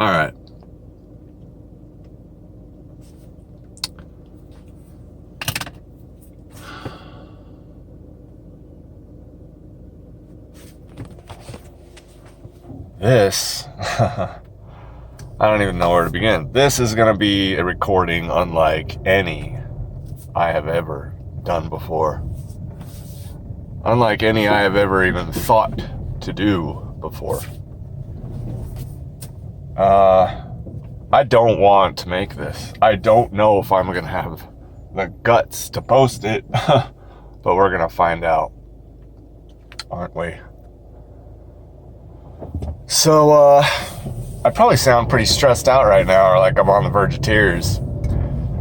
All right. This, I don't even know where to begin. This is going to be a recording unlike any I have ever done before. Unlike any I have ever even thought to do before. I don't want to make this. I don't know if I'm going to have the guts to post it, but we're going to find out, aren't we? So, I probably sound pretty stressed out right now, or like I'm on the verge of tears.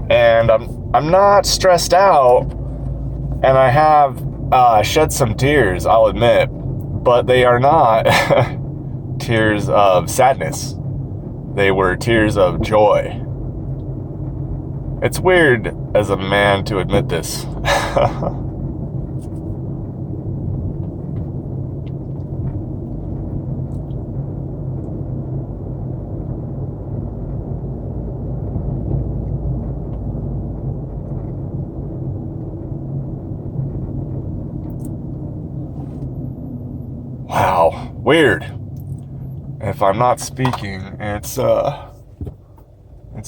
And I'm not stressed out, and I have shed some tears, I'll admit, but they are not tears of sadness. They were tears of joy. It's weird as a man to admit this. Wow, weird. If I'm not speaking, it's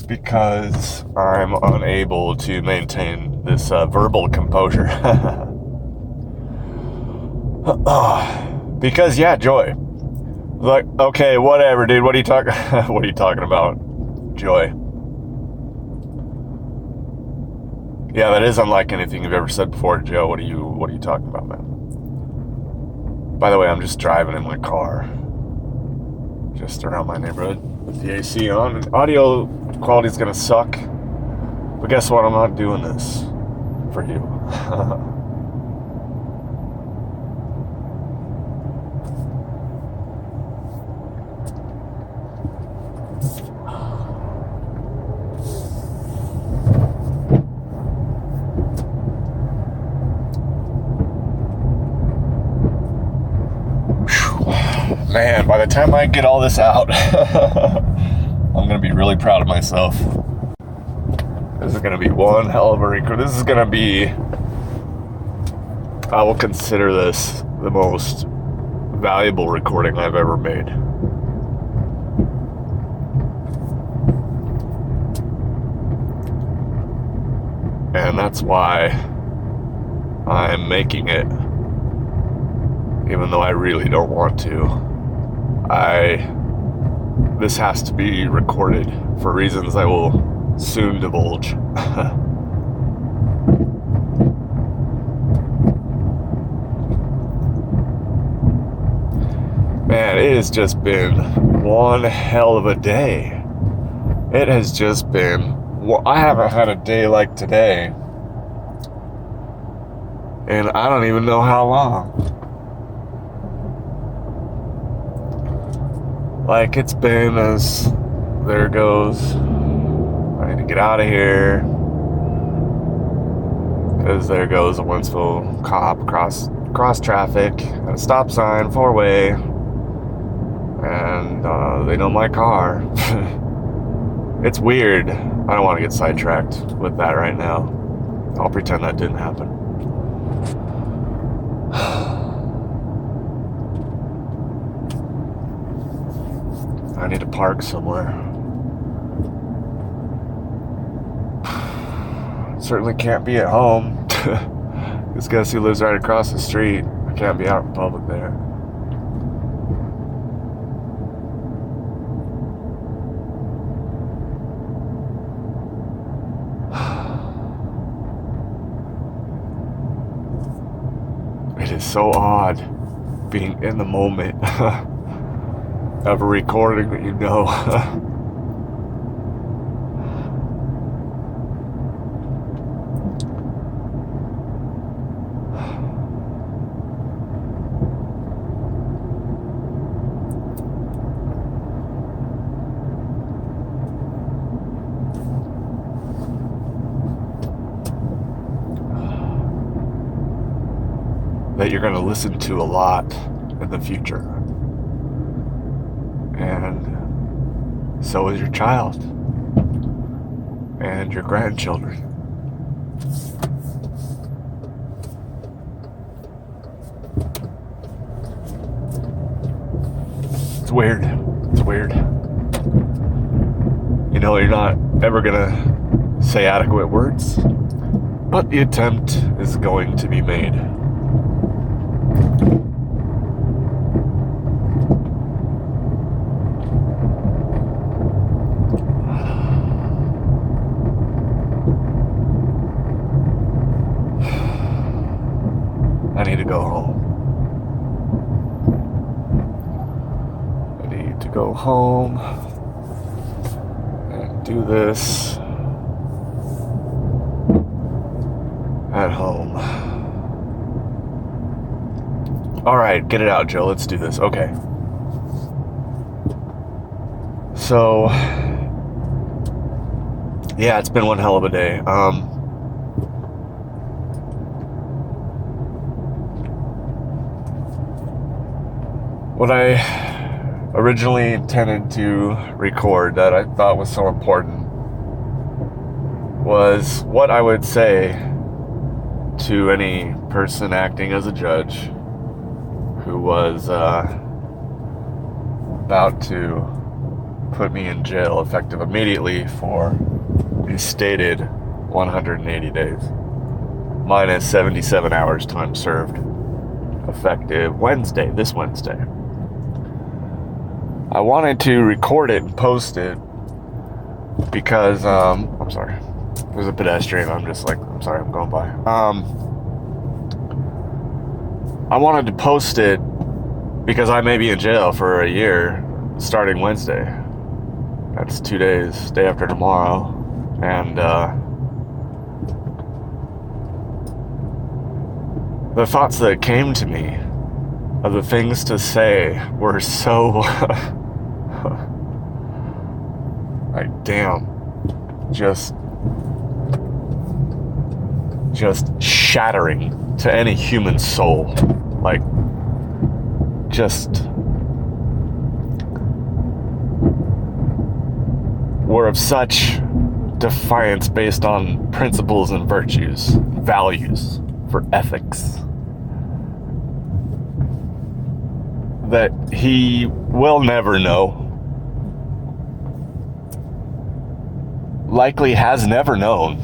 because I'm unable to maintain this verbal composure. Because joy. Like, okay, whatever, dude. What are you talking? What are you talking about? Joy. Yeah, that is unlike anything you've ever said before, Joe. What are you talking about, man? By the way, I'm just driving in my car, just around my neighborhood with the AC on. And audio quality's gonna suck, but guess what? I'm not doing this for you. Man, by the time I get all this out, I'm gonna be really proud of myself. This is gonna be one hell of a record. This is gonna be, I will consider this the most valuable recording I've ever made. And that's why I'm making it, even though I really don't want to. This has to be recorded for reasons I will soon divulge. Man, it has just been one hell of a day. It has just been, I haven't had a day like today, and I don't even know how long. Like, it's been as, there goes, I need to get out of here, because there goes a Wentzville cop cross traffic at a stop sign, 4-way, and they know my car. It's weird. I don't want to get sidetracked with that right now. I'll pretend that didn't happen. I need to park somewhere. Certainly can't be at home. This guy who lives right across the street. I can't be out in public there. It is so odd being in the moment of a recording that you know. That you're going to listen to a lot in the future. And so is your child and your grandchildren. It's weird. It's weird. You know, you're not ever gonna say adequate words, but the attempt is going to be made. I need to go home. I need to go home and do this at home. All right, get it out, Joe. Let's do this. Okay. So, yeah, it's been one hell of a day. What I originally intended to record that I thought was so important was what I would say to any person acting as a judge who was about to put me in jail effective immediately for the stated 180 days minus 77 hours time served, effective this Wednesday. I wanted to record it and post it because, I'm sorry, there's a pedestrian, I'm sorry, I'm going by. I wanted to post it because I may be in jail for a year starting Wednesday. That's 2 days, day after tomorrow. And, the thoughts that came to me of the things to say were so like, damn, just shattering to any human soul. Like, just were of such defiance based on principles and virtues, values for ethics, that he will never know, likely has never known,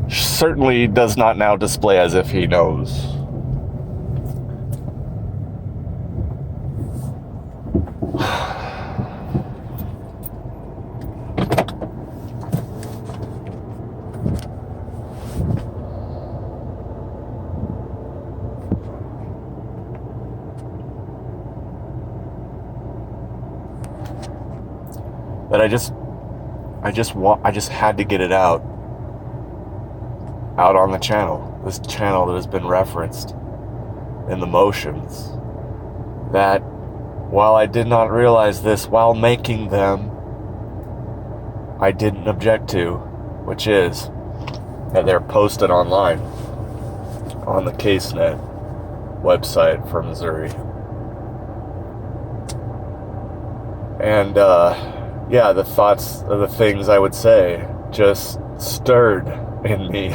certainly does not now display as if he knows. That I just had to get it out on the channel, this channel that has been referenced in the motions, that while I did not realize this while making them, I didn't object to, which is that they're posted online on the CaseNet website for Missouri. And yeah, the thoughts of the things I would say just stirred in me.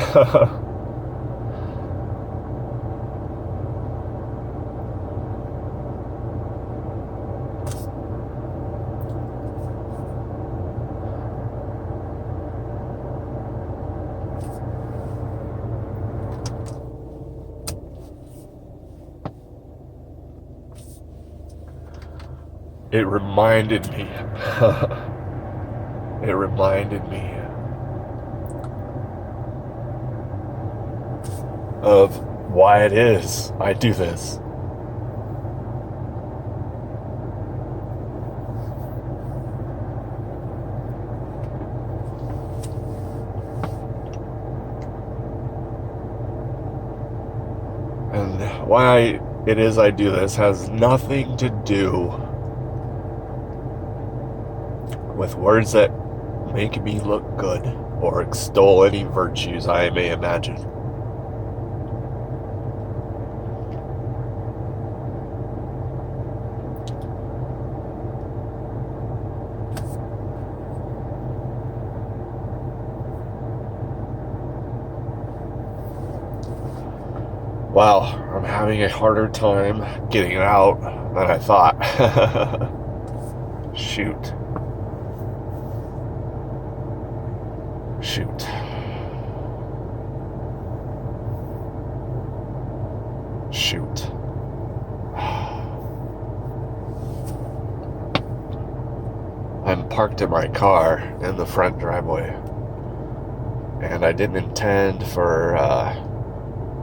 It reminded me. It reminded me of why it is I do this. And why it is I do this has nothing to do with words that make me look good or extol any virtues I may imagine. Wow, I'm having a harder time getting it out than I thought. Shoot. Shoot. Shoot. I'm parked in my car in the front driveway, and I didn't intend for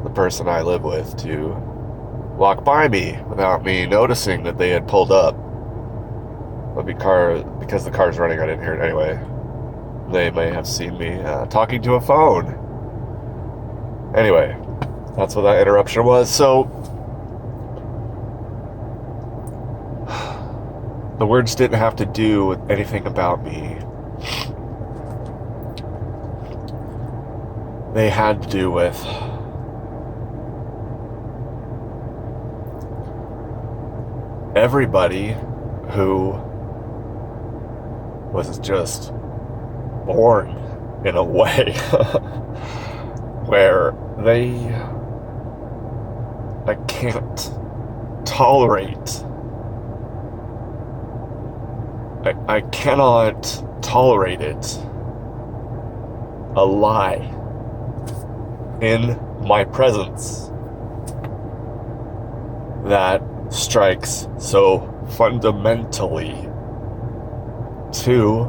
the person I live with to walk by me without me noticing that they had pulled up. But because the car's running, I didn't hear it anyway. They may have seen me talking to a phone. Anyway, that's what that interruption was. So the words didn't have to do with anything about me. They had to do with everybody who was just born in a way where I can't tolerate. I cannot tolerate it. A lie in my presence that strikes so fundamentally to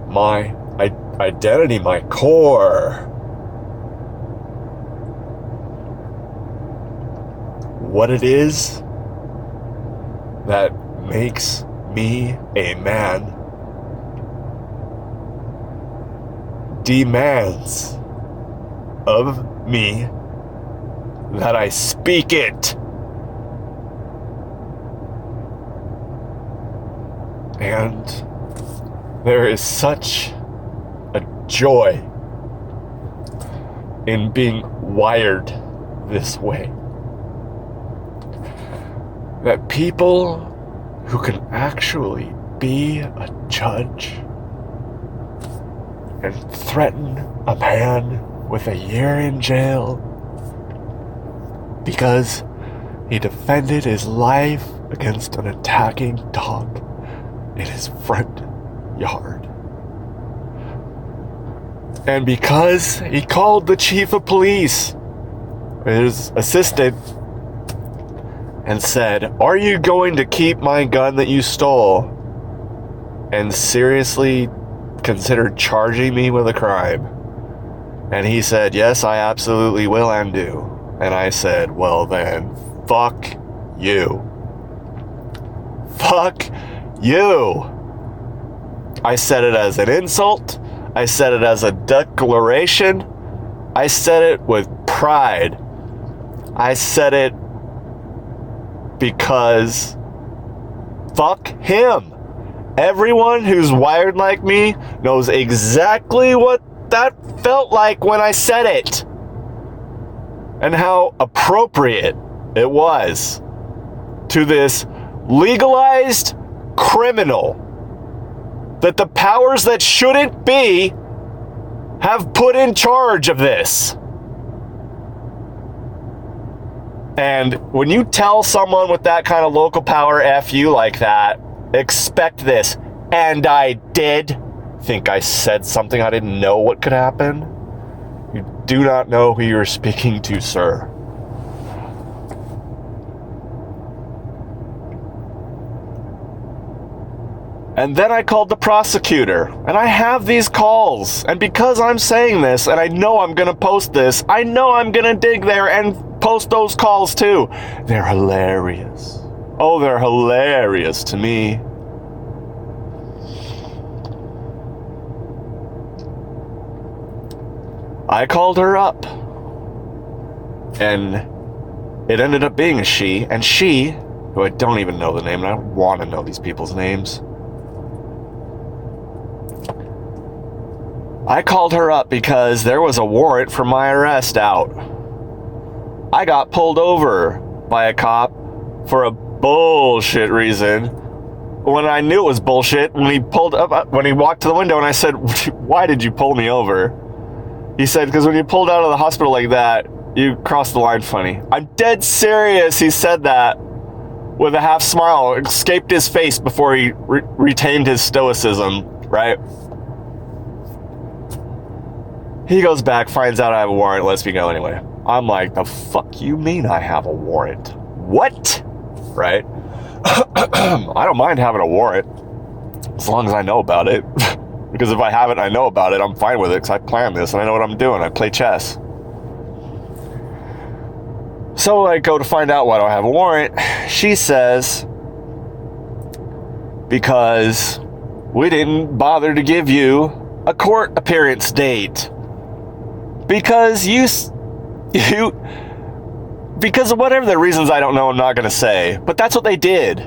my identity, my core. What it is that makes me a man demands of me that I speak it. And there is such a joy in being wired this way that people who can actually be a judge and threaten a man with a year in jail because he defended his life against an attacking dog in his front yard. And because he called the chief of police, his assistant, and said, "Are you going to keep my gun that you stole?" and seriously considered charging me with a crime. And he said, "Yes, I absolutely will and do." And I said, "Well then, fuck you. Fuck you." I said it as an insult. I said it as a declaration. I said it with pride. I said it because fuck him. Everyone who's wired like me knows exactly what that felt like when I said it, and how appropriate it was to this legalized criminal that the powers that shouldn't be have put in charge of this. And when you tell someone with that kind of local power F you like that, expect this. And I did. Think I said something I didn't know what could happen? You do not know who you're speaking to, sir. And then I called the prosecutor, and I have these calls. And because I'm saying this, and I know I'm gonna post this, I know I'm gonna dig there and post those calls too. They're hilarious. Oh, they're hilarious to me. I called her up, and it ended up being a she, and she, who I don't even know the name, and I don't want to know these people's names. I called her up because there was a warrant for my arrest out. I got pulled over by a cop for a bullshit reason. When I knew it was bullshit, when he walked to the window and I said, "Why did you pull me over?" He said, "Because when you pulled out of the hospital like that, You crossed the line funny. I'm dead serious. He said that with a half smile, escaped his face before he retained his stoicism, right? He goes back, finds out I have a warrant, lets me go anyway. I'm like, the fuck you mean I have a warrant? What? Right? I don't mind having a warrant as long as I know about it. Because if I have it and I know about it, I'm fine with it because I planned this and I know what I'm doing. I play chess. So I go to find out why do I have a warrant. She says, because we didn't bother to give you a court appearance date. Because because of whatever the reasons I don't know, I'm not going to say. But that's what they did.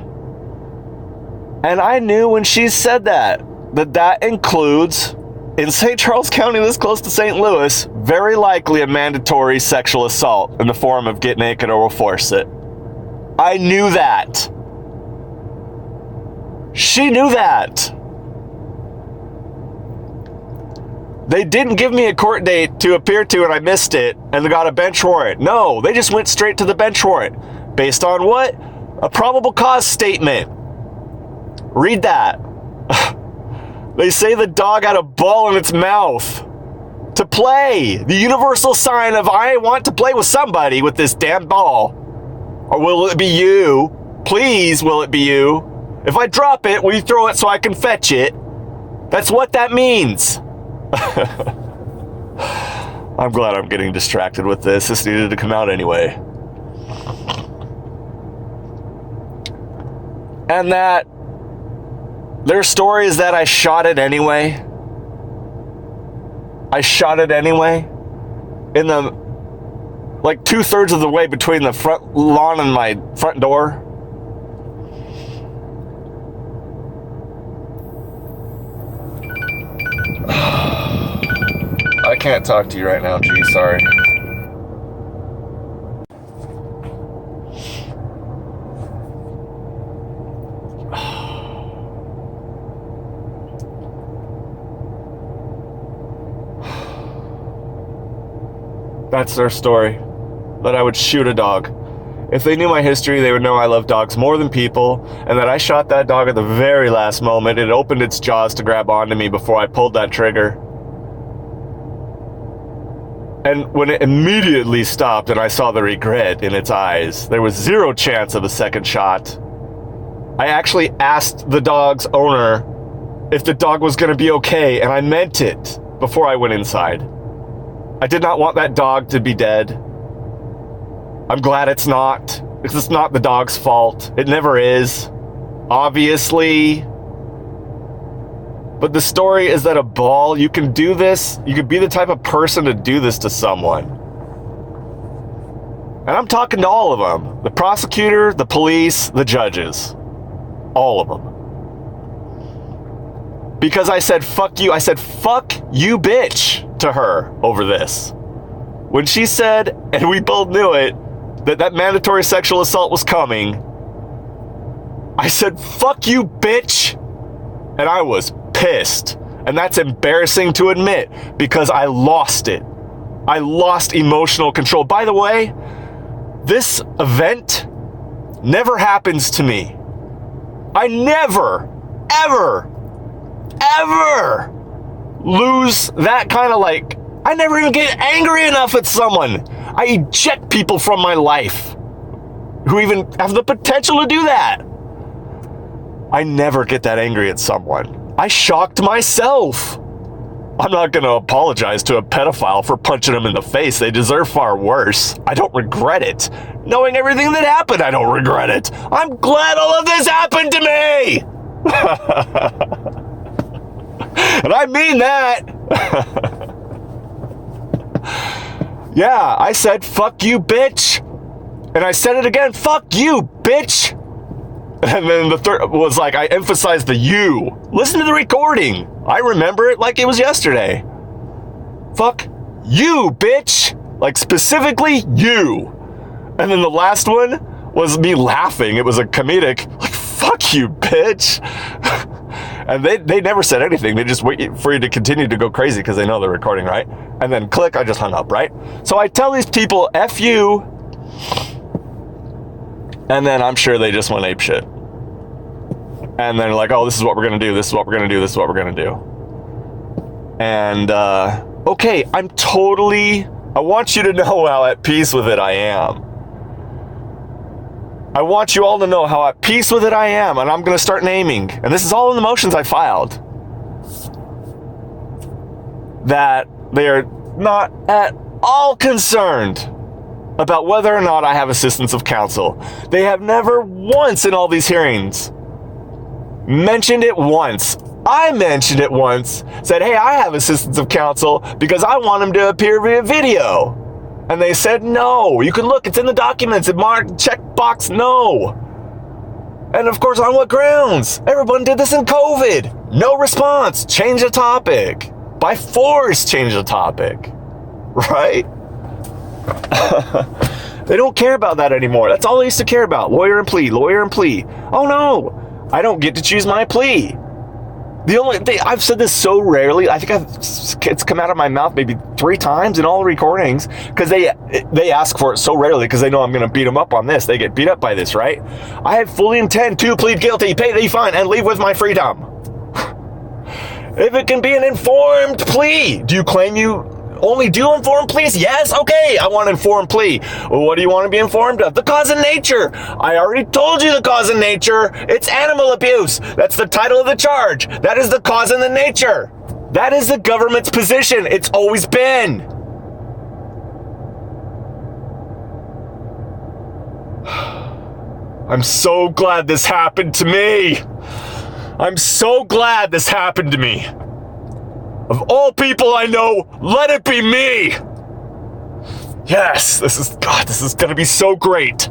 And I knew when she said that includes, in St. Charles County, this close to St. Louis, very likely a mandatory sexual assault in the form of get naked or we'll force it. I knew that. She knew that. They didn't give me a court date to appear to and I missed it and got a bench warrant. No, they just went straight to the bench warrant. Based on what? A probable cause statement. Read that. They say the dog had a ball in its mouth to play. The universal sign of I want to play with somebody with this damn ball. Or will it be you? Please, will it be you? If I drop it, will you throw it so I can fetch it? That's what that means. I'm glad I'm getting distracted with this. This needed to come out anyway. And that their story is that I shot it anyway. I shot it anyway. In the, like 2/3 of the way between the front lawn and my front door. I can't talk to you right now, G, sorry. That's their story, that I would shoot a dog. If they knew my history, they would know I love dogs more than people, and that I shot that dog at the very last moment. It opened its jaws to grab onto me before I pulled that trigger. And when it immediately stopped and I saw the regret in its eyes, there was zero chance of a second shot. I actually asked the dog's owner if the dog was going to be okay, and I meant it before I went inside. I did not want that dog to be dead. I'm glad it's not, because it's not the dog's fault. It never is, obviously. But the story is that a ball, you can do this, you could be the type of person to do this to someone. And I'm talking to all of them. The prosecutor, the police, the judges. All of them. Because I said, fuck you. I said, fuck you, bitch, to her over this. When she said, and we both knew it, that mandatory sexual assault was coming, I said, fuck you, bitch. And I was pissed. And that's embarrassing to admit because I lost it. I lost emotional control. By the way, this event never happens to me. I never, ever lose that kind of like, I never even get angry enough at someone. I eject people from my life who even have the potential to do that. I never get that angry at someone. I shocked myself. I'm not going to apologize to a pedophile for punching them in the face. They deserve far worse. I don't regret it. Knowing everything that happened, I don't regret it. I'm glad all of this happened to me. And I mean that. Yeah, I said, fuck you, bitch. And I said it again, fuck you, bitch. And then the third was like, I emphasized the you. Listen to the recording. I remember it like it was yesterday. Fuck you, bitch. Like specifically you. And then the last one was me laughing. It was a comedic, like, fuck you, bitch. And they never said anything. They just wait for you to continue to go crazy because they know they're recording, right? And then click, I just hung up, right? So I tell these people, F you. And then I'm sure they just went ape shit. And they're like, oh, this is what we're going to do. This is what we're going to do. This is what we're going to do. And, okay, I want you to know how at peace with it I am. I want you all to know how at peace with it I am, and I'm going to start naming. And this is all in the motions I filed. That they are not at all concerned about whether or not I have assistance of counsel. They have never once in all these hearings mentioned it once. I mentioned it once, said, hey, I have assistance of counsel because I want him to appear via video. And they said, no, you can look, it's in the documents, it marked, check box, no. And of course, on what grounds? Everyone did this in COVID. No response, change the topic. By force, change the topic, right? They don't care about that anymore. That's all they used to care about, lawyer and plea, lawyer and plea. Oh no, I don't get to choose my plea. The only thing, I've said this so rarely, I think it's come out of my mouth maybe 3 times in all recordings, because they ask for it so rarely because they know I'm going to beat them up on this. They get beat up by this, right? I fully intend to plead guilty, pay the fine, and leave with my freedom. If it can be an informed plea. Do you claim you only do informed pleas? Yes? Okay, I want an informed plea. Well, what do you want to be informed of? The cause and nature. I already told you the cause and nature. It's animal abuse. That's the title of the charge. That is the cause and the nature. That is the government's position. It's always been. I'm so glad this happened to me. I'm so glad this happened to me. Of all people I know, let it be me. Yes, this is going to be so great.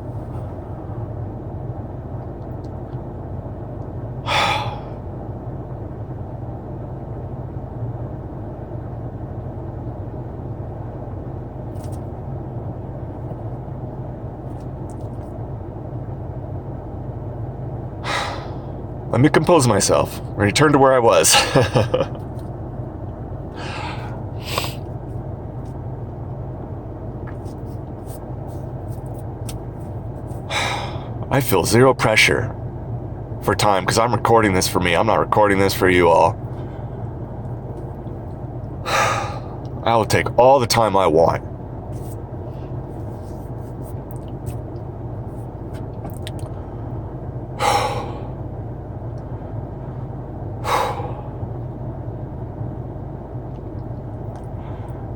Let me compose myself. Return to where I was. I feel zero pressure for time because I'm recording this for me. I'm not recording this for you all. I will take all the time I want.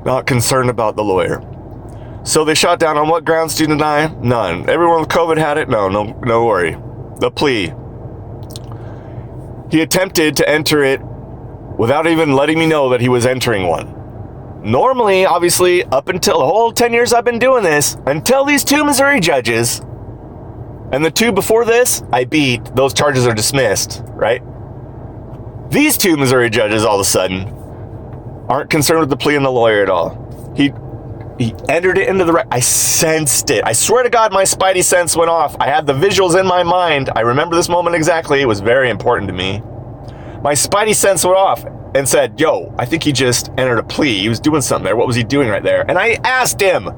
Not concerned about the lawyer. So they shot down on what grounds do you deny? None. Everyone with COVID had it? No worry. The plea. He attempted to enter it without even letting me know that he was entering one. Normally, obviously, up until the whole 10 years I've been doing this, until these 2 Missouri judges, and the 2 before this, I beat, those charges are dismissed, right? These 2 Missouri judges, all of a sudden, aren't concerned with the plea and the lawyer at all. He entered it into the record. I sensed it. I swear to God, my spidey sense went off. I had the visuals in my mind. I remember this moment exactly. It was very important to me. My spidey sense went off and said, yo, I think he just entered a plea. He was doing something there. What was he doing right there? And I asked him,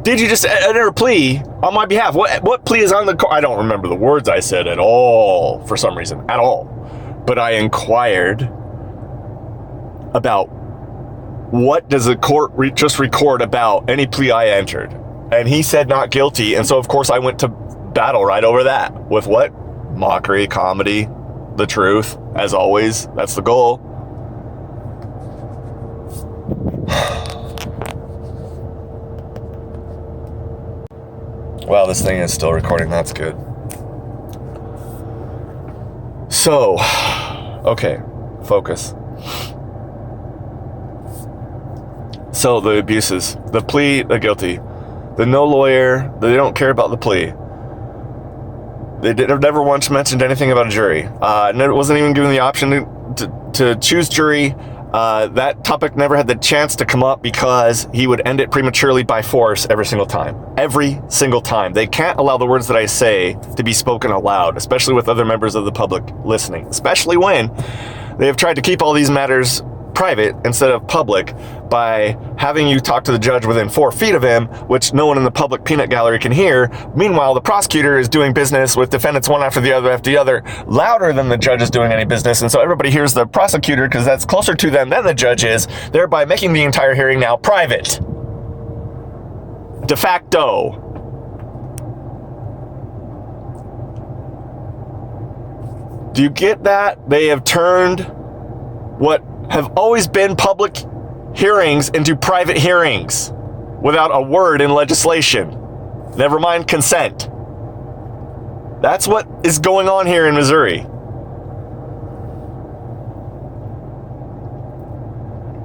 did you just enter a plea on my behalf? What plea is on the I don't remember the words I said at all, for some reason, at all. But I inquired about what does the court just record about any plea I entered? And he said not guilty. And so, of course, I went to battle right over that. With what? Mockery, comedy, the truth, as always. That's the goal. Wow, this thing is still recording. That's good. So, okay, focus. So the abuses, the plea, the guilty, the no lawyer, they don't care about the plea. They never once mentioned anything about a jury. It wasn't even given the option to choose jury. That topic never had the chance to come up because he would end it prematurely by force every single time. Every single time. They can't allow the words that I say to be spoken aloud, especially with other members of the public listening, especially when they have tried to keep all these matters private instead of public by having you talk to the judge within 4 feet of him, which no one in the public peanut gallery can hear. Meanwhile, the prosecutor is doing business with defendants one after the other, louder than the judge is doing any business. And so everybody hears the prosecutor because that's closer to them than the judge is, thereby making the entire hearing now private. De facto. Do you get that? They have turned what have always been public hearings into private hearings without a word in legislation. Never mind consent. That's what is going on here in Missouri.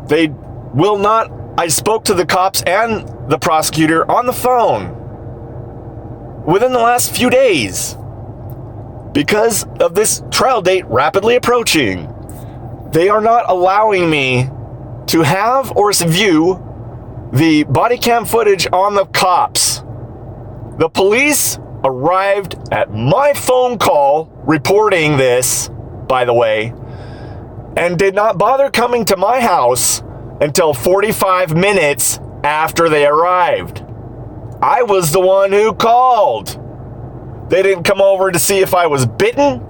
They will not. I spoke to the cops and the prosecutor on the phone within the last few days because of this trial date rapidly approaching. They are not allowing me to have or view the body cam footage on the cops. The police arrived at my phone call reporting this, by the way, and did not bother coming to my house until 45 minutes after they arrived. I was the one who called. They didn't come over to see if I was bitten,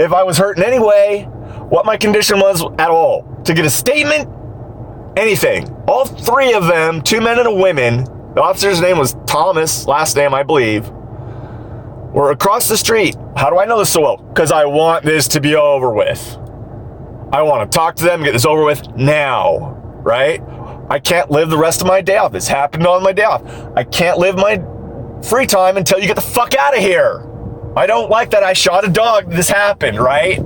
if I was hurt in any way, what my condition was at all, to get a statement, anything. All 3 of them, 2 men and a woman, the officer's name was Thomas, last name I believe, were across the street. How do I know this so well? Because I want this to be over with. I want to talk to them, get this over with now, right? I can't live the rest of my day off. This happened on my day off. I can't live my free time until you get the fuck out of here. I don't like that I shot a dog. This happened, right?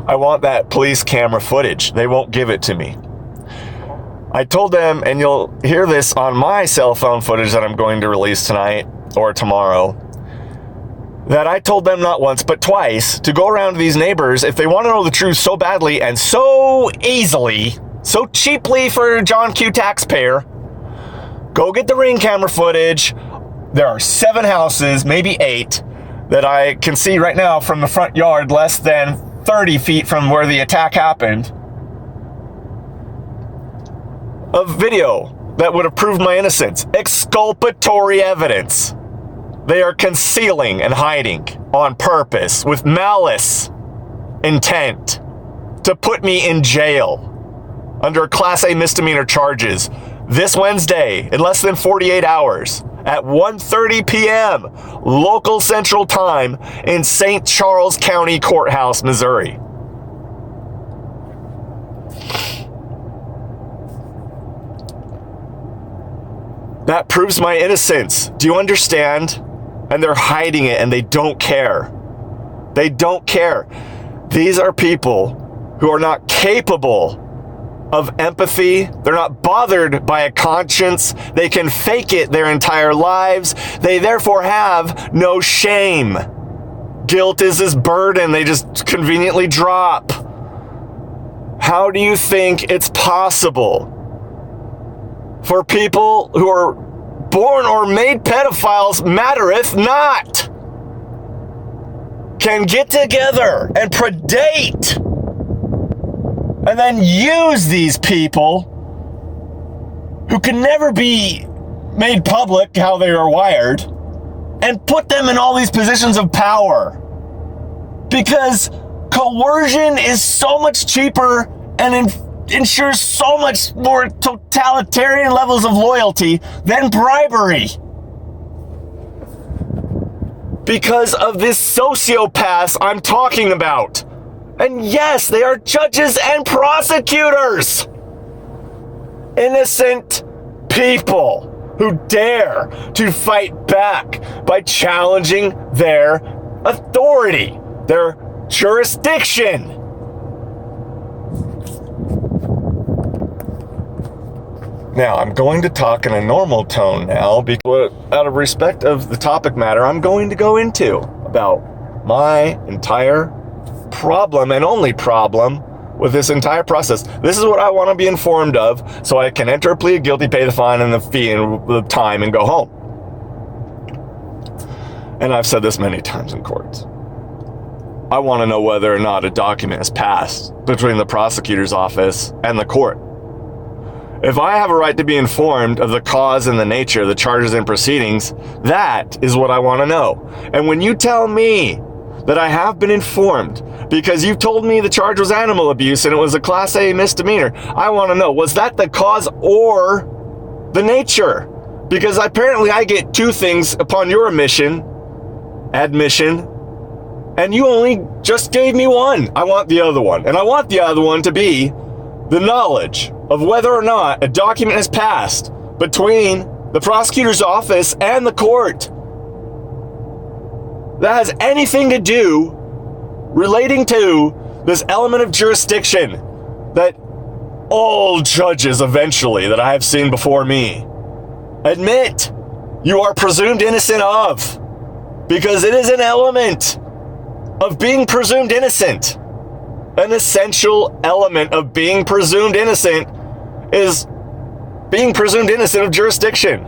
I want that police camera footage. They won't give it to me. I told them, and you'll hear this on my cell phone footage that I'm going to release tonight or tomorrow, that I told them not once but twice to go around to these neighbors if they want to know the truth so badly and so easily, so cheaply for John Q. taxpayer. Go get the Ring camera footage. There are 7 houses, maybe 8, that I can see right now from the front yard, less than 30 feet from where the attack happened, of video that would have proved my innocence. Exculpatory evidence. They are concealing and hiding on purpose with malice intent to put me in jail under Class A misdemeanor charges this Wednesday in less than 48 hours at 1:30 p.m. local Central Time in St. Charles County Courthouse, Missouri. That proves my innocence. Do you understand? And they're hiding it and they don't care. They don't care. These are people who are not capable of empathy. They're not bothered by a conscience. They can fake it their entire lives. They therefore have no shame. Guilt is this burden they just conveniently drop. How do you think it's possible for people who are born or made pedophiles, mattereth not, can get together and predate and then use these people who can never be made public how they are wired and put them in all these positions of power? Because coercion is so much cheaper and ensures so much more totalitarian levels of loyalty than bribery. Because of this sociopaths I'm talking about. And yes, they are judges and prosecutors. Innocent people who dare to fight back by challenging their authority, their jurisdiction. Now, I'm going to talk in a normal tone now because out of respect of the topic matter I'm going to go into about my entire problem and only problem with this entire process. This is what I want to be informed of so I can enter a plea of guilty, pay the fine and the fee and the time and go home. And I've said this many times in courts. I want to know whether or not a document is passed between the prosecutor's office and the court. If I have a right to be informed of the cause and the nature of the charges and proceedings, that is what I want to know. And when you tell me that I have been informed because you told me the charge was animal abuse and it was a Class A misdemeanor, I want to know, was that the cause or the nature? Because apparently I get two things upon your admission, and you only just gave me one. I want the other one. And I want the other one to be the knowledge of whether or not a document has passed between the prosecutor's office and the court that has anything to do relating to this element of jurisdiction that all judges eventually that I have seen before me admit you are presumed innocent of, because it is an element of being presumed innocent. An essential element of being presumed innocent is being presumed innocent of jurisdiction.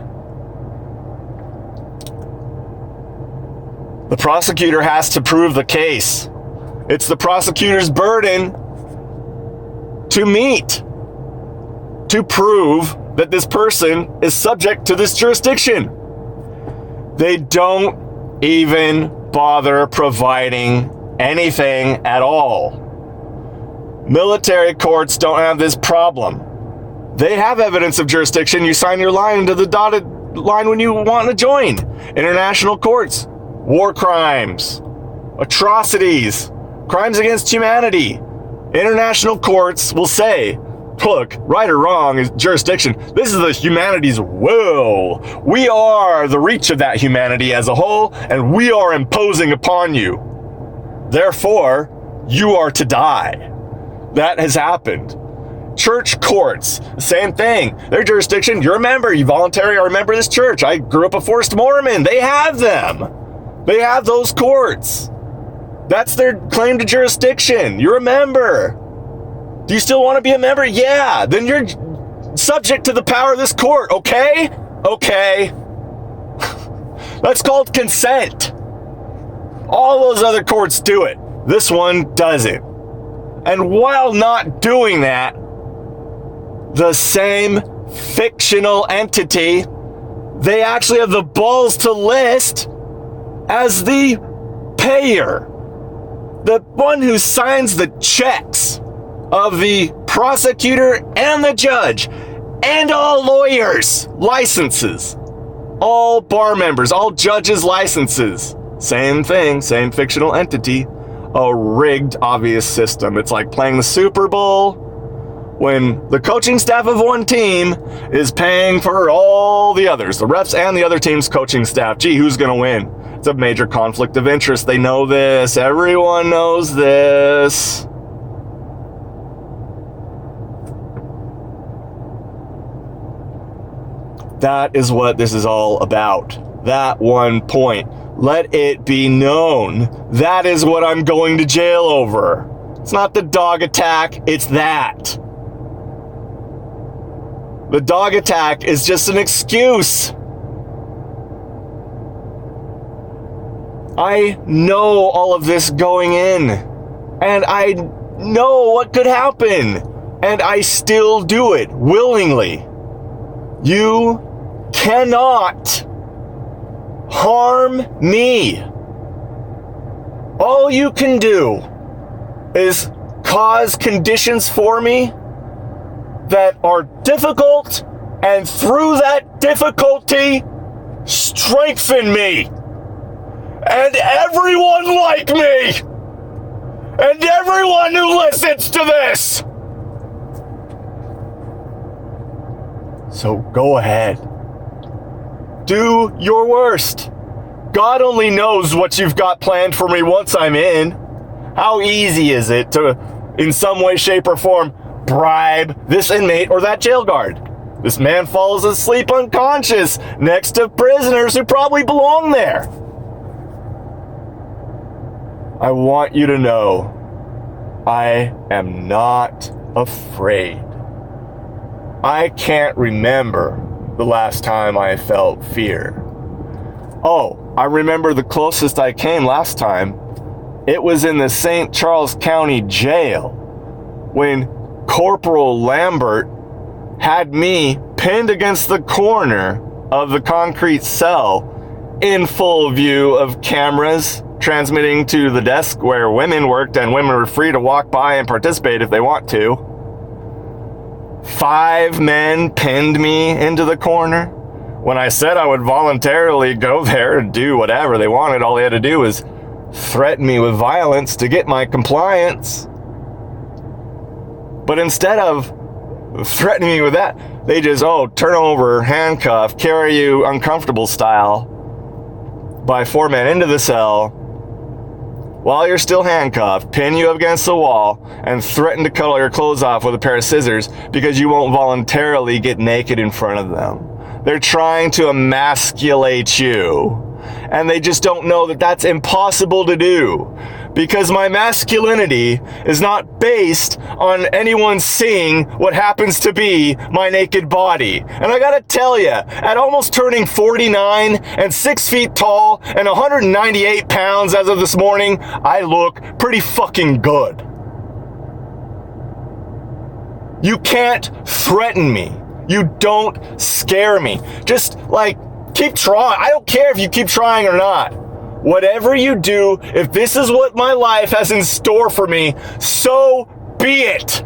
The prosecutor has to prove the case. It's the prosecutor's burden to meet, to prove that this person is subject to this jurisdiction. They don't even bother providing anything at all. Military courts don't have this problem. They have evidence of jurisdiction. You sign your line to the dotted line when you want to join. International courts, war crimes, atrocities, crimes against humanity. International courts will say, look, right or wrong is jurisdiction. This is the humanity's will. We are the reach of that humanity as a whole, and we are imposing upon you. Therefore, you are to die. That has happened. Church courts, same thing. Their jurisdiction, you're a member, you voluntarily are a member of this church. I grew up a Forced Mormon. They have them. They have those courts. That's their claim to jurisdiction. You're a member. Do you still want to be a member? Yeah. Then you're subject to the power of this court, okay? Okay. That's called consent. All those other courts do it. This one doesn't. And while not doing that, the same fictional entity, they actually have the balls to list as the payer, the one who signs the checks of the prosecutor and the judge and all lawyers' licenses, all bar members, all judges' licenses. Same thing, same fictional entity, a rigged, obvious system. It's like playing the Super Bowl when the coaching staff of one team is paying for all the others, the refs and the other team's coaching staff. Gee, who's going to win? It's a major conflict of interest. They know this. Everyone knows this. That is what this is all about. That one point. Let it be known. That is what I'm going to jail over. It's not the dog attack, it's that. The dog attack is just an excuse. I know all of this going in, and I know what could happen, and I still do it willingly. You cannot harm me. All you can do is cause conditions for me that are difficult, and through that difficulty, strengthen me. And everyone like me. And everyone who listens to this. So go ahead. Do your worst. God only knows what you've got planned for me once I'm in. How easy is it to, in some way, shape, or form, bribe this inmate or that jail guard? This man falls asleep unconscious next to prisoners who probably belong there. I want you to know, I am not afraid. I can't remember the last time I felt fear. Oh, I remember the closest I came last time. It was in the St. Charles County Jail when Corporal Lambert had me pinned against the corner of the concrete cell in full view of cameras transmitting to the desk where women worked, and women were free to walk by and participate if they want to. 5 men pinned me into the corner. When I said I would voluntarily go there and do whatever they wanted, all they had to do was threaten me with violence to get my compliance. But instead of threatening me with that, they just, turn over, handcuff, carry you uncomfortable style by 4 men into the cell while you're still handcuffed, pin you up against the wall, and threaten to cut all your clothes off with a pair of scissors because you won't voluntarily get naked in front of them. They're trying to emasculate you. And they just don't know that that's impossible to do. Because my masculinity is not based on anyone seeing what happens to be my naked body. And I gotta tell you, at almost turning 49 and 6 feet tall and 198 pounds as of this morning, I look pretty fucking good. You can't threaten me. You don't scare me. Just keep trying. I don't care if you keep trying or not. Whatever you do, if this is what my life has in store for me, so be it.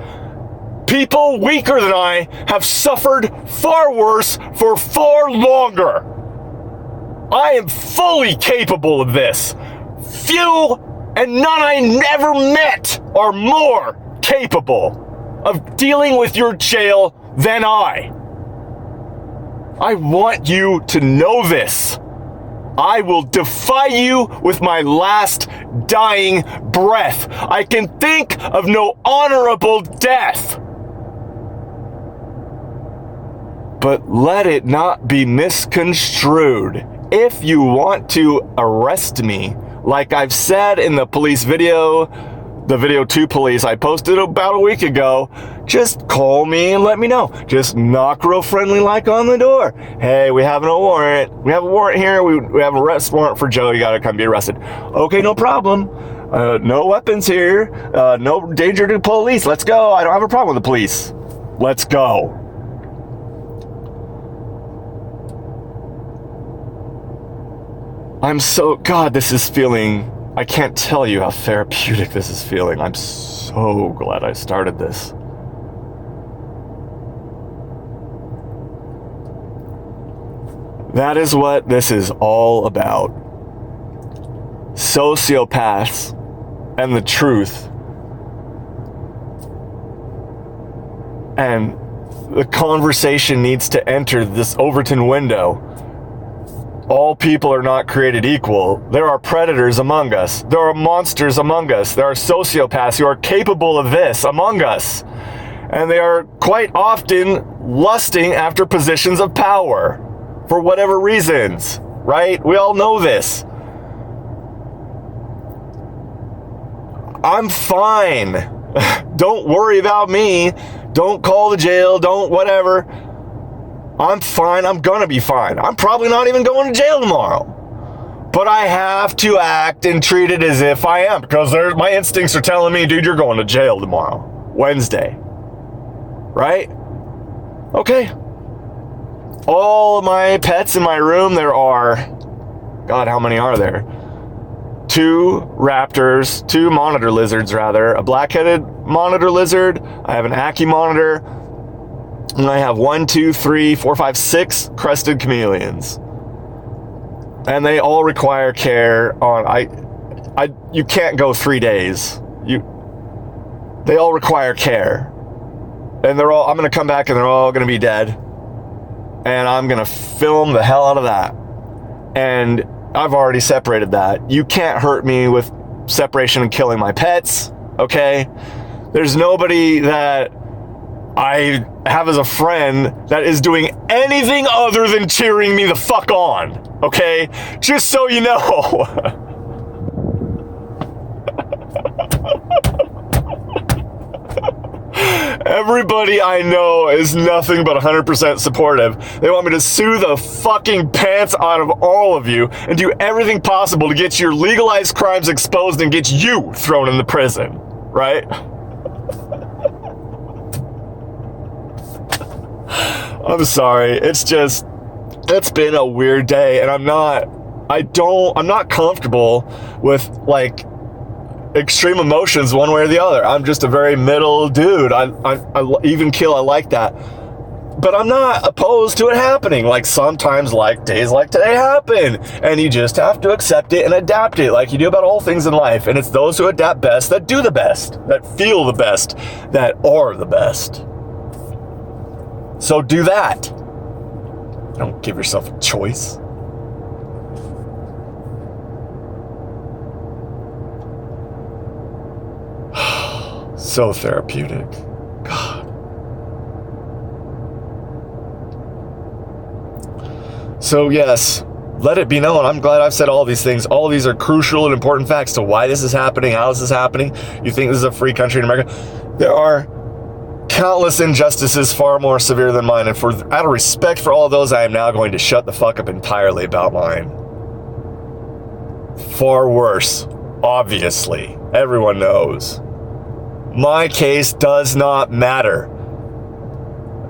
People weaker than I have suffered far worse for far longer. I am fully capable of this. Few and none I never met are more capable of dealing with your jail than I. I want you to know this. I will defy you with my last dying breath. I can think of no honorable death. But let it not be misconstrued. If you want to arrest me, like I've said in the police video, the video 2 police I posted about a week ago, just call me and let me know. Just knock real friendly like on the door. Hey, we have a warrant. We have a warrant here. We have an arrest warrant for Joe. You gotta come be arrested. Okay, no problem. No weapons here. No danger to police. Let's go. I don't have a problem with the police. Let's go. God, this is feeling, I can't tell you how therapeutic this is feeling. I'm so glad I started this. That is what this is all about. Sociopaths and the truth. And the conversation needs to enter this Overton window. All people are not created equal. There are predators among us. There are monsters among us. There are sociopaths who are capable of this among us. And they are quite often lusting after positions of power for whatever reasons, right? We all know this. I'm fine. Don't worry about me. Don't call the jail. Don't whatever. I'm fine. I'm gonna be fine. I'm probably not even going to jail tomorrow. But I have to act and treat it as if I am, because my instincts are telling me, dude, you're going to jail tomorrow, Wednesday. Right? Okay. All of my pets in my room, there are, God, how many are there? 2 raptors, 2 monitor lizards rather, a black-headed monitor lizard. I have an Ackie monitor. And I have 1, 2, 3, 4, 5, 6 crested chameleons. And they all require care you can't go 3 days. They all require care. And I'm gonna come back and they're all gonna be dead. And I'm gonna film the hell out of that. And I've already separated that. You can't hurt me with separation and killing my pets, okay? There's nobody that I have as a friend that is doing anything other than cheering me the fuck on, okay? Just so you know. Everybody I know is nothing but 100% supportive. They want me to sue the fucking pants out of all of you and do everything possible to get your legalized crimes exposed and get you thrown in the prison, right? I'm sorry. It's been a weird day, and I'm not comfortable with, like, extreme emotions one way or the other. I'm just a very middle dude. I even kill, I like that. But I'm not opposed to it happening. Like, sometimes, like, days like today happen, and you just have to accept it and adapt it like you do about all things in life. And it's those who adapt best that do the best, that feel the best, that are the best. So do that. Don't give yourself a choice. So therapeutic. God. So yes, let it be known. I'm glad I've said all these things. All these are crucial and important facts to why this is happening, how this is happening. You think this is a free country in America? There are countless injustices far more severe than mine, and out of respect for all of those, I am now going to shut the fuck up entirely about mine. Far worse, obviously. Everyone knows. My case does not matter.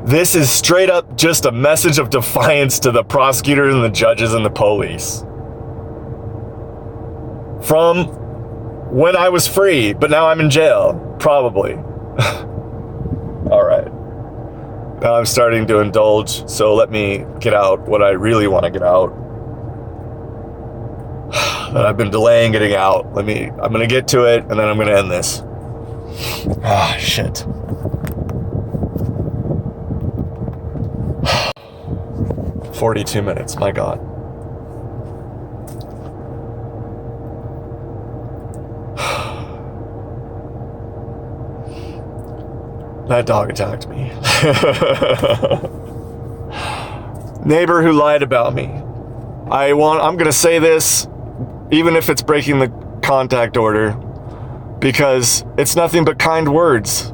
This is straight up just a message of defiance to the prosecutors and the judges and the police. From when I was free, but now I'm in jail, probably. All right. Now I'm starting to indulge, so let me get out what I really want to get out. That I've been delaying getting out. I'm going to get to it, and then I'm going to end this. Ah, shit. "42 minutes, my God. That dog attacked me. Neighbor who lied about me. I'm gonna say this, even if it's breaking the contact order, because it's nothing but kind words.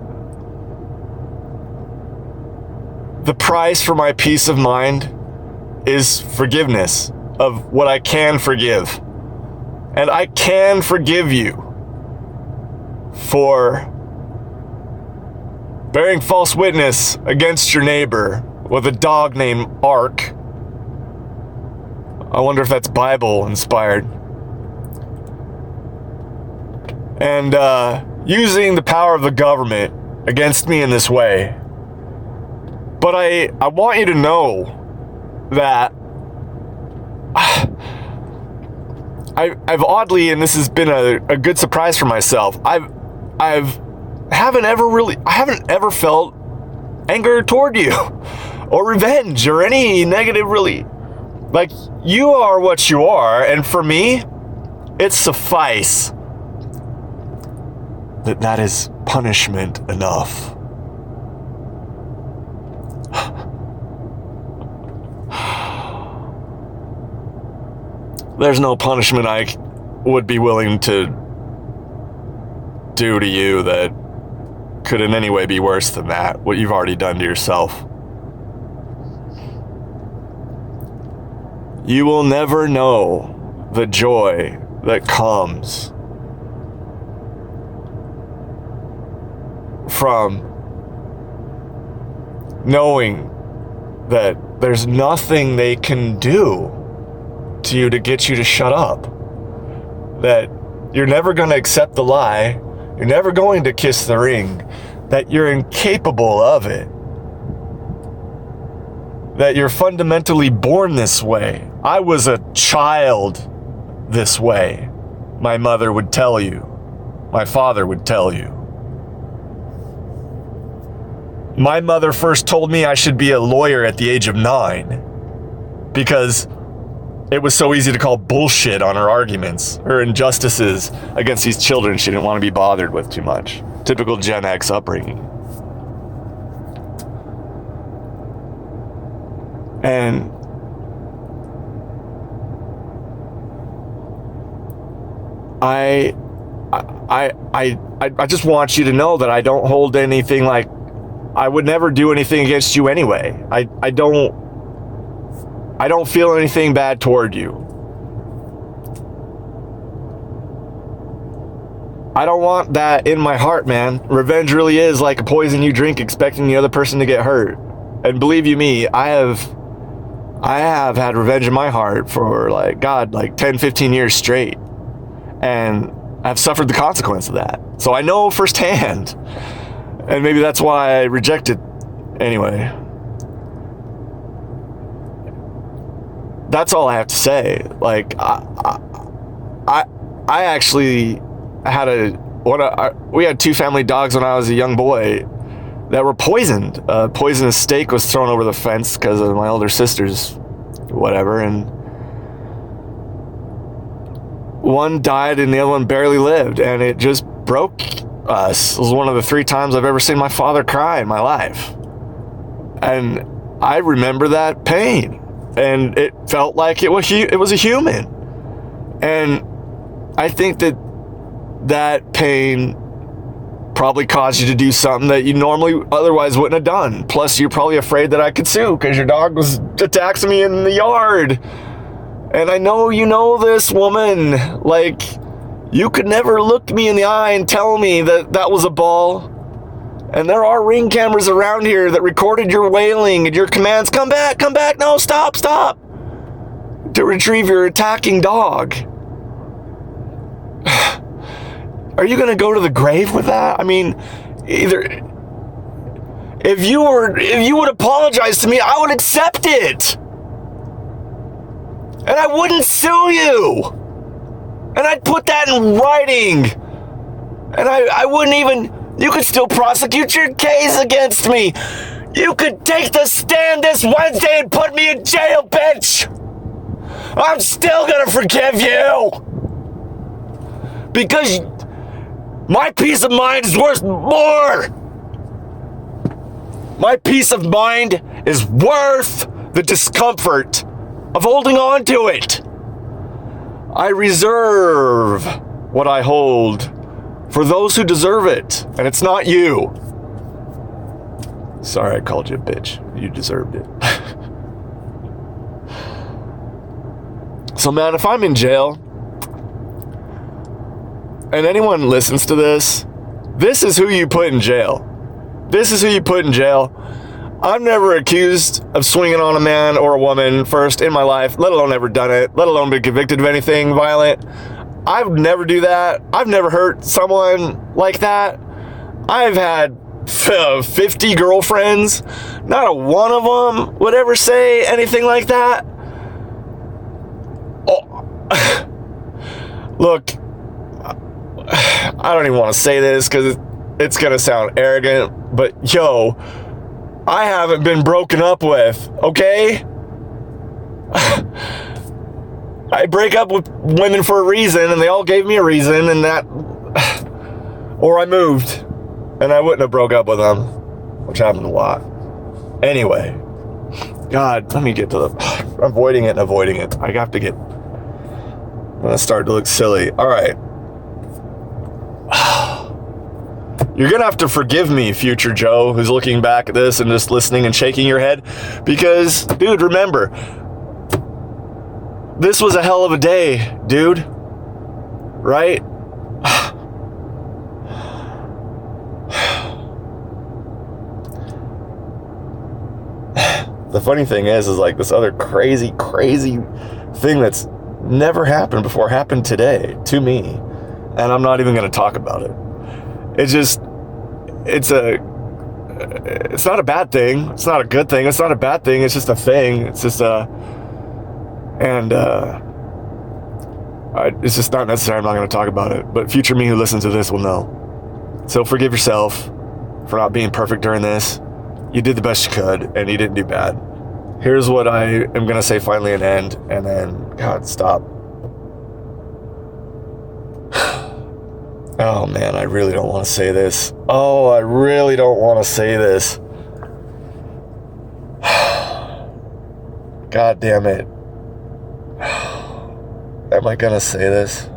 The price for my peace of mind is forgiveness of what I can forgive. And I can forgive you for bearing false witness against your neighbor with a dog named Ark. I wonder if that's Bible inspired. And using the power of the government against me in this way. But I want you to know that I've oddly, and this has been a good surprise for myself, I haven't ever felt anger toward you or revenge or any negative, really. Like, you are what you are, and for me, it's suffice that is punishment enough. There's no punishment I would be willing to do to you that could in any way be worse than that, what you've already done to yourself. You will never know the joy that comes from knowing that there's nothing they can do to you to get you to shut up. That you're never going to accept the lie. You're never going to kiss the ring. That you're incapable of it. That you're fundamentally born this way. I was a child this way. My mother would tell you. My father would tell you. My mother first told me I should be a lawyer at the age of 9 because it was so easy to call bullshit on her arguments, her injustices against these children she didn't want to be bothered with too much. Typical Gen X upbringing. And I just want you to know that I don't hold anything like, I would never do anything against you anyway. I don't feel anything bad toward you. I don't want that in my heart, man. Revenge really is like a poison you drink expecting the other person to get hurt. And believe you me, I have had revenge in my heart for like 10, 15 years straight. And I've suffered the consequence of that. So I know firsthand. And maybe that's why I rejected. Anyway. That's all I have to say. Like, I actually we had 2 family dogs when I was a young boy that were poisoned. A poisonous steak was thrown over the fence because of my older sister's whatever, and one died and the other one barely lived, and it just broke us. It was one of the 3 times I've ever seen my father cry in my life. And I remember that pain, and it felt like it was a human. And I think that pain probably caused you to do something that you normally otherwise wouldn't have done. Plus, you're probably afraid that I could sue because your dog was attacking me in the yard. And I know you know this, woman. Like, you could never look me in the eye and tell me that was a ball. And there are ring cameras around here that recorded your wailing and your commands, come back, no, stop, to retrieve your attacking dog. Are you going to go to the grave with that? I mean, if you would apologize to me, I would accept it. And I wouldn't sue you. And I'd put that in writing. And I wouldn't even, you could still prosecute your case against me. You could take the stand this Wednesday and put me in jail, bitch. I'm still going to forgive you. Because my peace of mind is worth more. My peace of mind is worth the discomfort of holding on to it. I reserve what I hold for those who deserve it, and it's not you. Sorry I called you a bitch. You deserved it. So man, if I'm in jail, and anyone listens to this, this is who you put in jail. This is who you put in jail. I'm never accused of swinging on a man or a woman first in my life, let alone ever done it, let alone been convicted of anything violent. I would never do that. I've never hurt someone like that. I've had 50 girlfriends. Not a one of them would ever say anything like that. Oh. Look, I don't even want to say this because it's going to sound arrogant, but yo, I haven't been broken up with, okay? I break up with women for a reason, and they all gave me a reason, and that, or I moved, and I wouldn't have broke up with them, which happened a lot. Anyway, God, let me get to the, avoiding it. I have to get, I'm going to start to look silly. All right. You're going to have to forgive me, future Joe, who's looking back at this and just listening and shaking your head. Because, dude, remember, this was a hell of a day, dude. Right? The funny thing is like this other crazy thing that's never happened before happened today to me. And I'm not even going to talk about it. It's not a bad thing. It's not a good thing. It's not a bad thing. It's just a thing. It's just it's just not necessary. I'm not going to talk about it. But future me who listens to this will know. So forgive yourself for not being perfect during this. You did the best you could, and you didn't do bad. Here's what I am going to say finally and end, and then, God, stop. Oh man, I really don't want to say this. Oh, I really don't want to say this. God damn it. Am I gonna say this?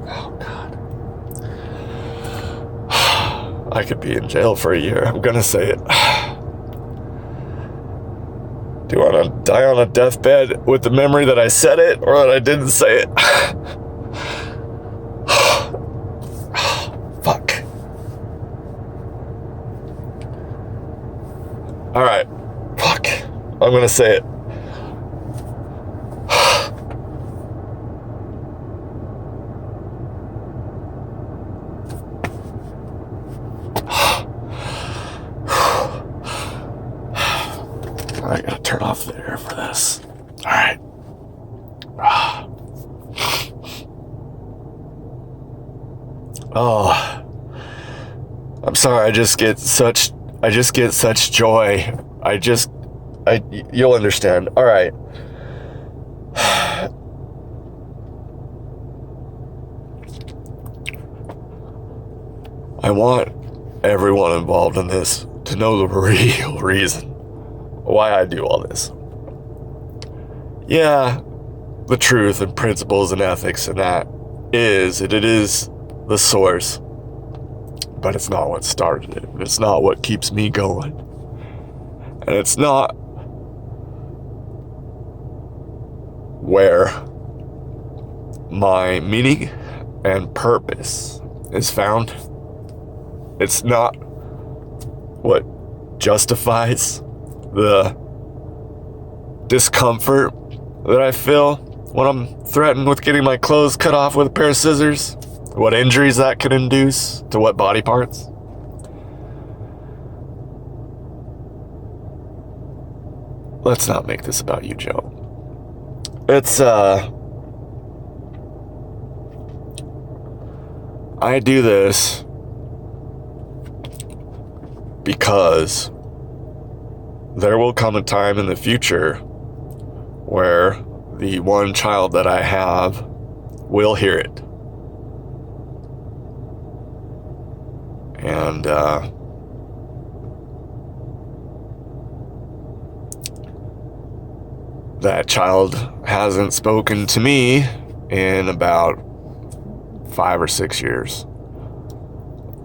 Oh, God. I could be in jail for a year. I'm gonna say it. Do you want to die on a deathbed with the memory that I said it or that I didn't say it? Fuck. All right. Fuck. I'm gonna say it. I gotta turn off the air for this. All right. Oh, I'm sorry. I just get such joy. You'll understand. All right. I want everyone involved in this to know the real reason why I do all this. Yeah, the truth and principles and ethics and that is the source, but it's not what started it. It's not what keeps me going. And it's not where my meaning and purpose is found. It's not what justifies the discomfort that I feel when I'm threatened with getting my clothes cut off with a pair of scissors, what injuries that could induce to what body parts. Let's not make this about you, Joe. It's, I do this because there will come a time in the future where the one child that I have will hear it. And that child hasn't spoken to me in about 5 or 6 years.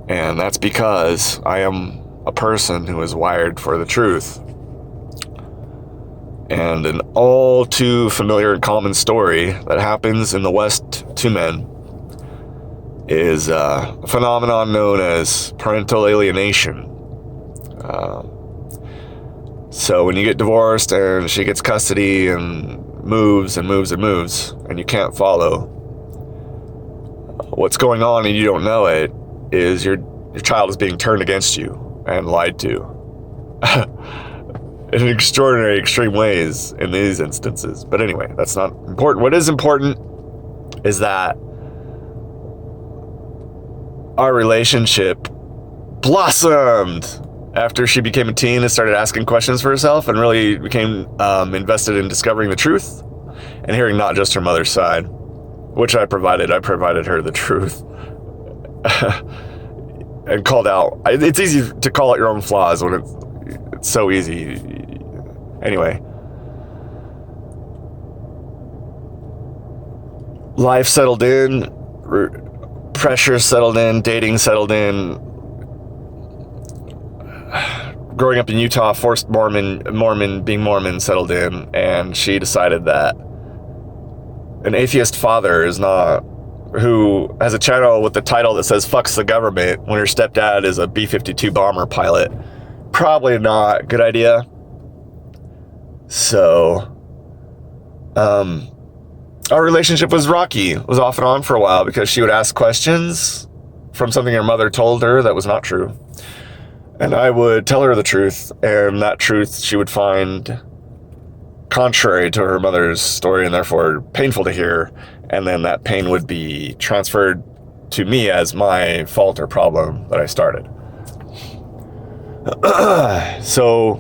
And that's because I am a person who is wired for the truth. And an all too familiar and common story that happens in the West to men is a phenomenon known as parental alienation. So when you get divorced and she gets custody and moves and moves and moves, and you can't follow, what's going on and you don't know it is your child is being turned against you and lied to. In extraordinary, extreme ways in these instances. But anyway, that's not important. What is important is that our relationship blossomed after she became a teen and started asking questions for herself and really became invested in discovering the truth and hearing not just her mother's side, which I provided. I provided her the truth and called out. It's easy to call out your own flaws when it's so easy. Anyway, life settled in, pressure settled in, dating settled in. Growing up in Utah, forced being Mormon settled in, and she decided that an atheist father is not, who has a channel with the title that says "fucks the government" when her stepdad is a B-52 bomber pilot. Probably not a good idea. So, our relationship was rocky. It was off and on for a while because she would ask questions from something her mother told her that was not true. And I would tell her the truth, and that truth she would find contrary to her mother's story and therefore painful to hear. And then that pain would be transferred to me as my fault or problem that I started. So,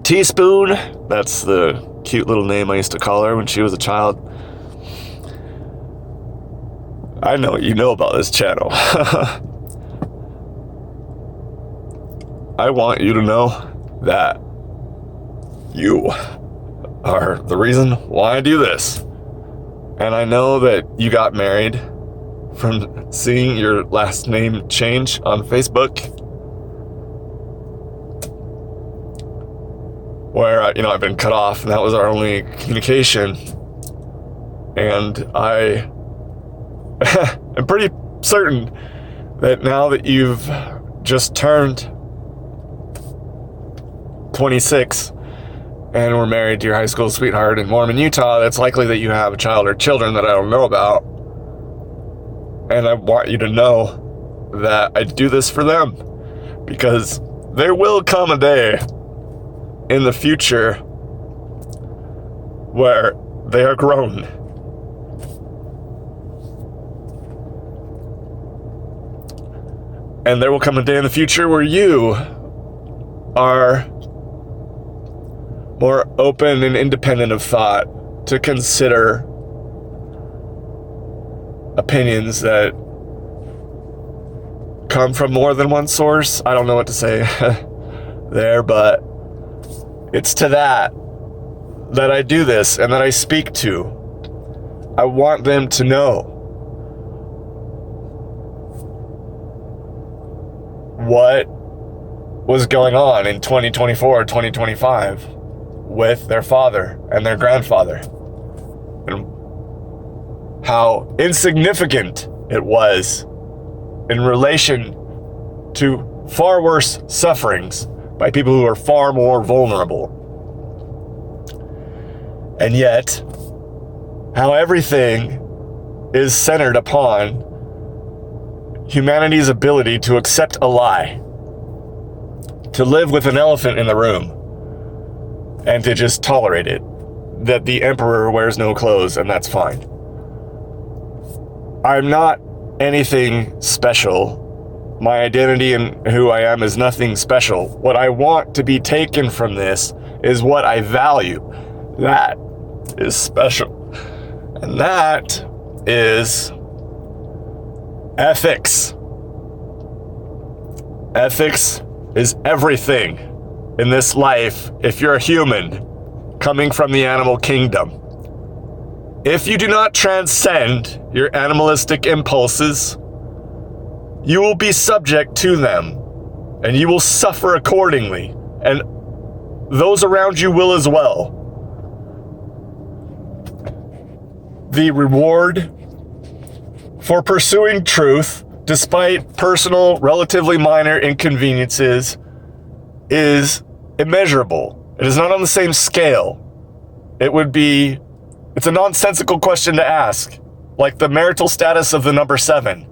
Teaspoon, that's the cute little name I used to call her when she was a child. I know you know about this channel. I want you to know that you are the reason why I do this. And I know that you got married from seeing your last name change on Facebook, where, I've been cut off and that was our only communication. And I am pretty certain that now that you've just turned 26 and we're married to your high school sweetheart in Mormon, Utah, it's likely that you have a child or children that I don't know about. And I want you to know that I do this for them, because there will come a day in the future where they are grown. And there will come a day in the future where you are more open and independent of thought to consider opinions that come from more than one source. I don't know what to say there, but it's to that I do this and that I speak to. I want them to know what was going on in 2024, 2025 with their father and their grandfather, and how insignificant it was in relation to far worse sufferings by people who are far more vulnerable. And yet, how everything is centered upon humanity's ability to accept a lie, to live with an elephant in the room, and to just tolerate it, that the emperor wears no clothes and that's fine. I'm not anything special. My identity and who I am is nothing special. What I want to be taken from this is what I value. That is special. And that is ethics. Ethics is everything in this life if you're a human coming from the animal kingdom. If you do not transcend your animalistic impulses, you will be subject to them, and you will suffer accordingly, and those around you will as well. The reward for pursuing truth, despite personal, relatively minor inconveniences, is immeasurable. It is not on the same scale. It's a nonsensical question to ask, like the marital status of the number 7.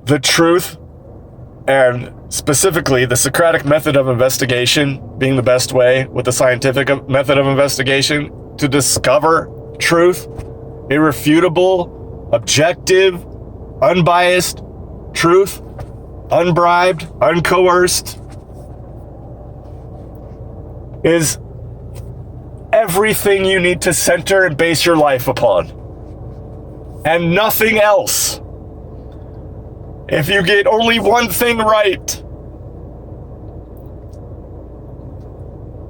The truth, and specifically the Socratic method of investigation being the best way, with the scientific method of investigation, to discover truth, irrefutable, objective, unbiased truth, unbribed, uncoerced, is everything you need to center and base your life upon, and nothing else. If you get only one thing right,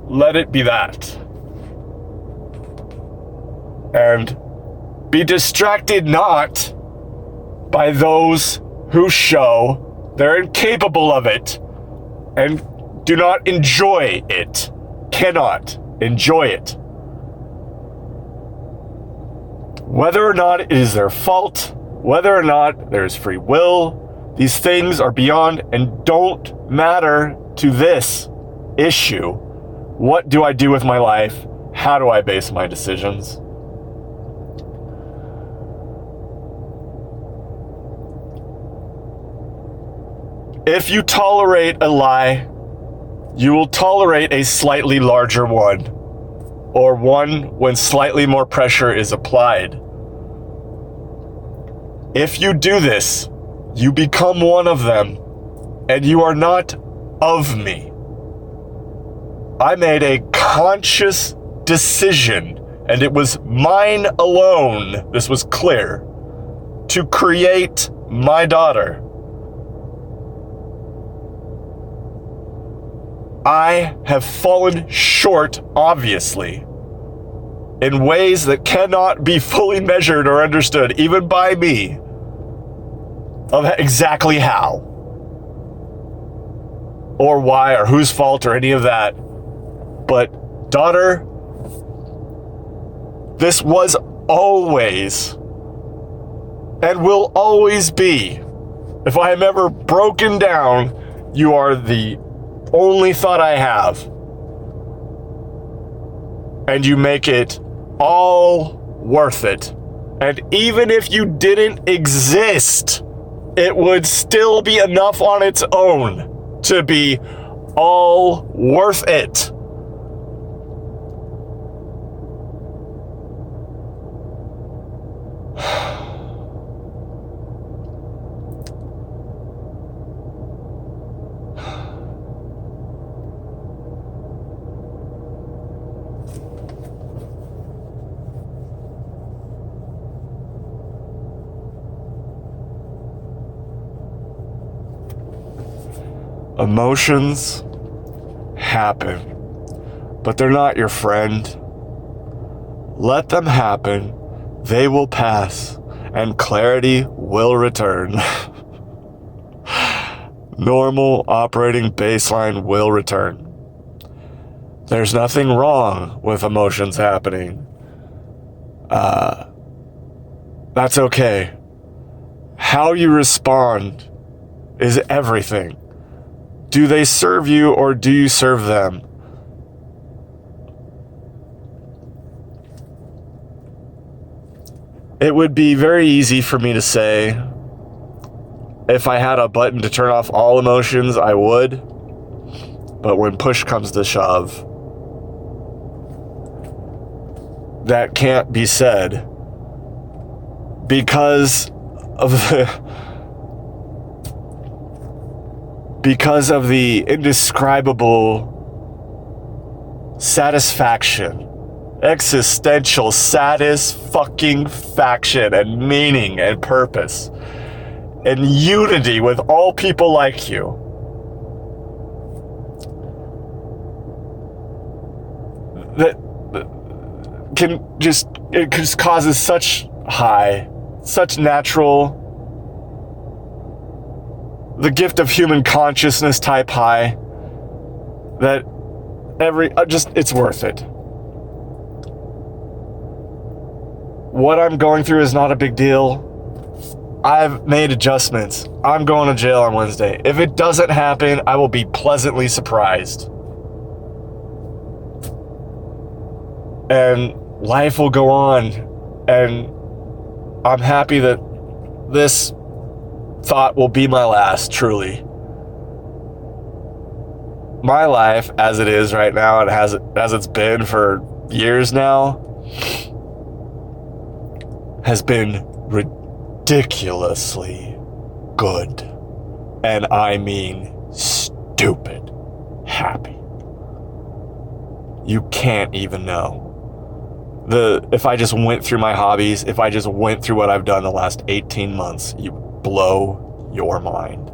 let it be that. And be distracted not by those who show they're incapable of it and do not enjoy it, cannot enjoy it. Whether or not it is their fault, whether or not there's free will, these things are beyond and don't matter to this issue. What do I do with my life? How do I base my decisions? If you tolerate a lie, you will tolerate a slightly larger one, or one when slightly more pressure is applied. If you do this, you become one of them, and you are not of me. I made a conscious decision and it was mine alone, this was clear, to create my daughter, I have fallen short, obviously, in ways that cannot be fully measured or understood, even by me, of exactly how, or why, or whose fault, or any of that. But, daughter, this was always, and will always be, if I am ever broken down, you are the only thought I have. And you make it all worth it. And even if you didn't exist, it would still be enough on its own to be all worth it. Emotions happen, but they're not your friend. Let them happen, they will pass, and clarity will return. Normal operating baseline will return. There's nothing wrong with emotions happening. That's okay. How you respond is everything. Do they serve you or do you serve them? It would be very easy for me to say, if I had a button to turn off all emotions, I would. But when push comes to shove, that can't be said because of the indescribable satisfaction, existential satisfaction and meaning and purpose and unity with all people like you. That it just causes such natural, the gift of human consciousness type high, that it's worth it. What I'm going through is not a big deal. I've made adjustments. I'm going to jail on Wednesday. If it doesn't happen, I will be pleasantly surprised. And life will go on. And I'm happy that this thought will be my last, truly. My life, as it is right now, and as it's been for years now, has been ridiculously good. And I mean stupid happy. You can't even know. If I just went through my hobbies, if I just went through what I've done the last 18 months, you blow your mind.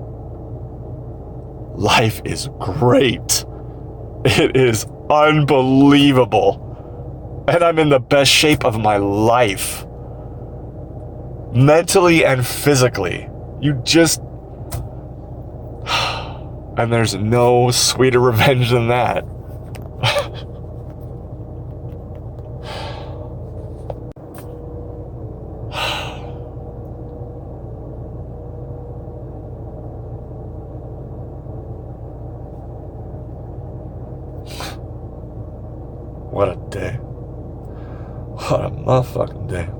Life is great. It is unbelievable. And I'm in the best shape of my life. Mentally and physically. And there's no sweeter revenge than that. What a day. What a motherfucking day.